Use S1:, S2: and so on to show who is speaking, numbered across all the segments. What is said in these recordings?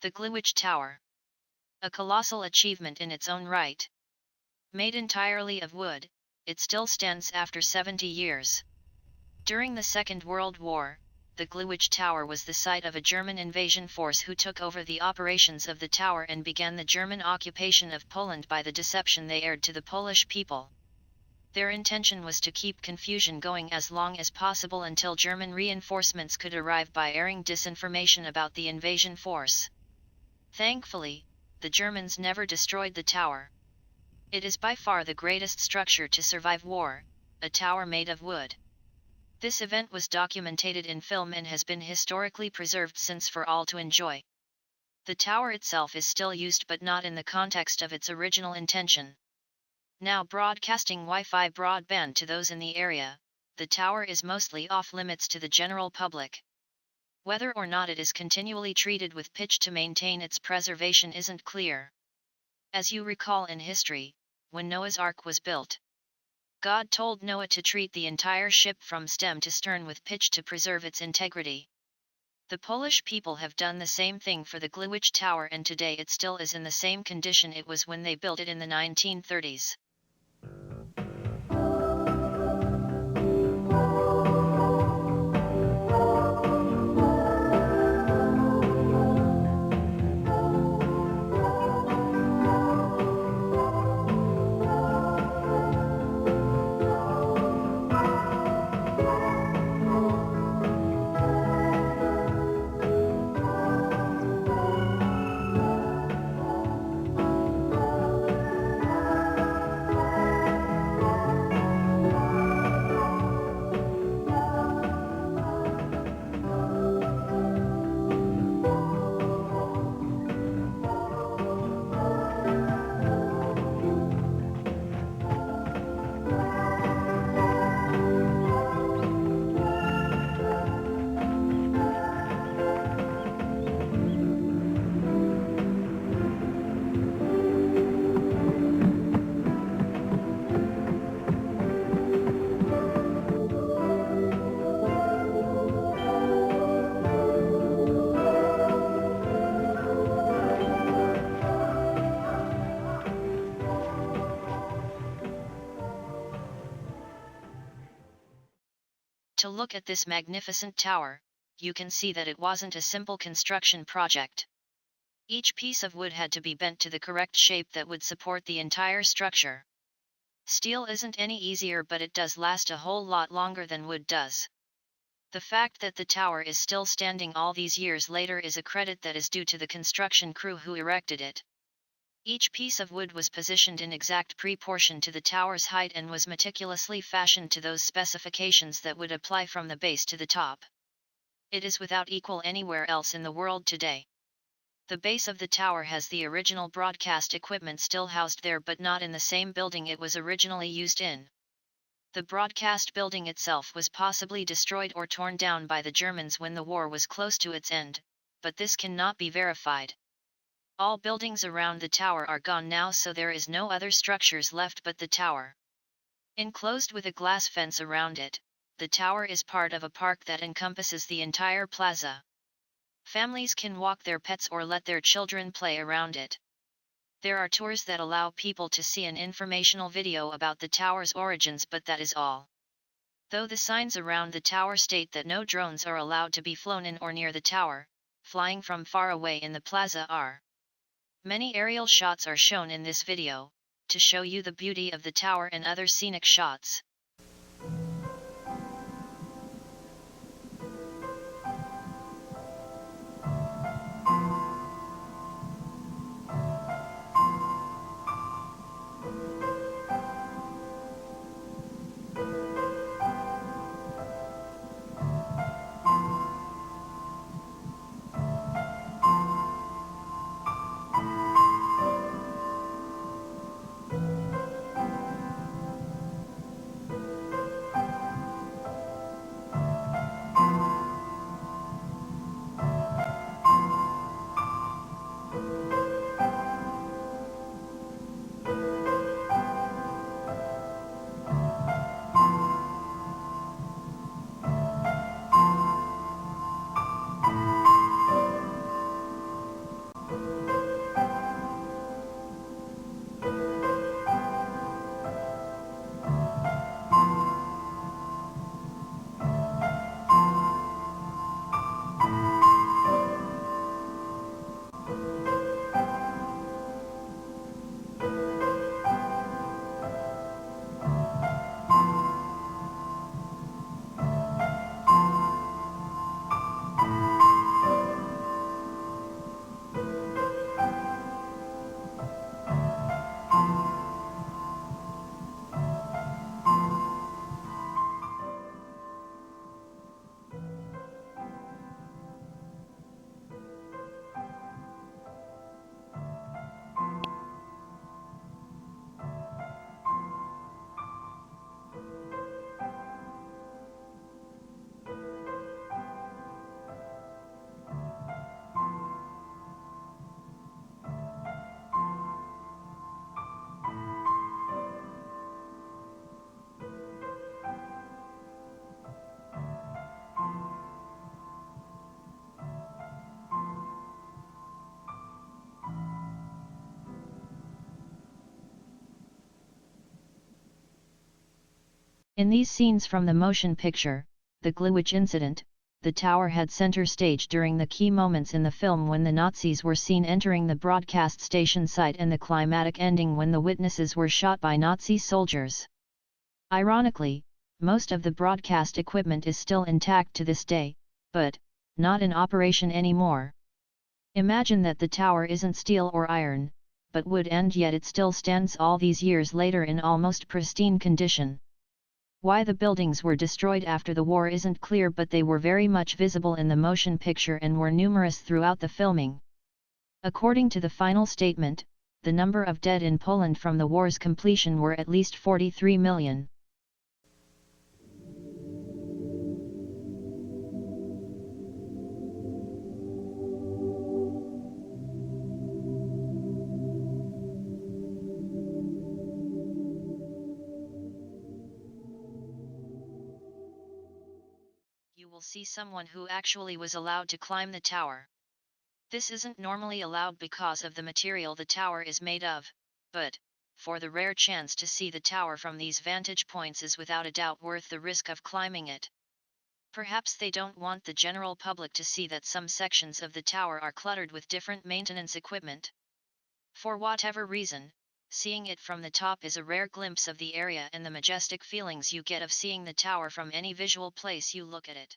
S1: The Gliwiche Tower. A colossal achievement in its own right. Made entirely of wood, it still stands after 70 years. During the Second World War, the Gliwiche Tower was the site of a German invasion force who took over the operations of the tower and began the German occupation of Poland by the deception they aired to the Polish people. Their intention was to keep confusion going as long as possible until German reinforcements could arrive by airing disinformation about the invasion force. Thankfully, the Germans never destroyed the tower. It is by far the greatest structure to survive war, a tower made of wood. This event was documented in film and has been historically preserved since for all to enjoy. The tower itself is still used but not in the context of its original intention. Now broadcasting Wi-Fi broadband to those in the area, the tower is mostly off-limits to the general public. Whether or not it is continually treated with pitch to maintain its preservation isn't clear. As you recall in history, when Noah's Ark was built, God told Noah to treat the entire ship from stem to stern with pitch to preserve its integrity. The Polish people have done the same thing for the Gliwiche Tower, and today it still is in the same condition it was when they built it in the 1930s. To look at this magnificent tower, you can see that it wasn't a simple construction project. Each piece of wood had to be bent to the correct shape that would support the entire structure. Steel isn't any easier, but it does last a whole lot longer than wood does. The fact that the tower is still standing all these years later is a credit that is due to the construction crew who erected it. Each piece of wood was positioned in exact proportion to the tower's height and was meticulously fashioned to those specifications that would apply from the base to the top. It is without equal anywhere else in the world today. The base of the tower has the original broadcast equipment still housed there, but not in the same building it was originally used in. The broadcast building itself was possibly destroyed or torn down by the Germans when the war was close to its end, but this cannot be verified. All buildings around the tower are gone now, so there is no other structures left but the tower. Enclosed with a glass fence around it, the tower is part of a park that encompasses the entire plaza. Families can walk their pets or let their children play around it. There are tours that allow people to see an informational video about the tower's origins, but that is all. Though the signs around the tower state that no drones are allowed to be flown in or near the tower, flying from far away in the plaza are. Many aerial shots are shown in this video, to show you the beauty of the tower and other scenic shots. In these scenes from the motion picture, the Gliwiche incident, the tower had center stage during the key moments in the film when the Nazis were seen entering the broadcast station site and the climatic ending when the witnesses were shot by Nazi soldiers. Ironically, most of the broadcast equipment is still intact to this day, but not in operation anymore. Imagine that the tower isn't steel or iron, but wood, and yet it still stands all these years later in almost pristine condition. Why the buildings were destroyed after the war isn't clear, but they were very much visible in the motion picture and were numerous throughout the filming. According to the final statement, the number of dead in Poland from the war's completion were at least 43 million. You will see someone who actually was allowed to climb the tower. This isn't normally allowed because of the material the tower is made of, but, for the rare chance to see the tower from these vantage points is without a doubt worth the risk of climbing it. Perhaps they don't want the general public to see that some sections of the tower are cluttered with different maintenance equipment. For whatever reason, seeing it from the top is a rare glimpse of the area and the majestic feelings you get of seeing the tower from any visual place you look at it.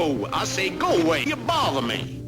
S2: go. I say, go away. You bother me.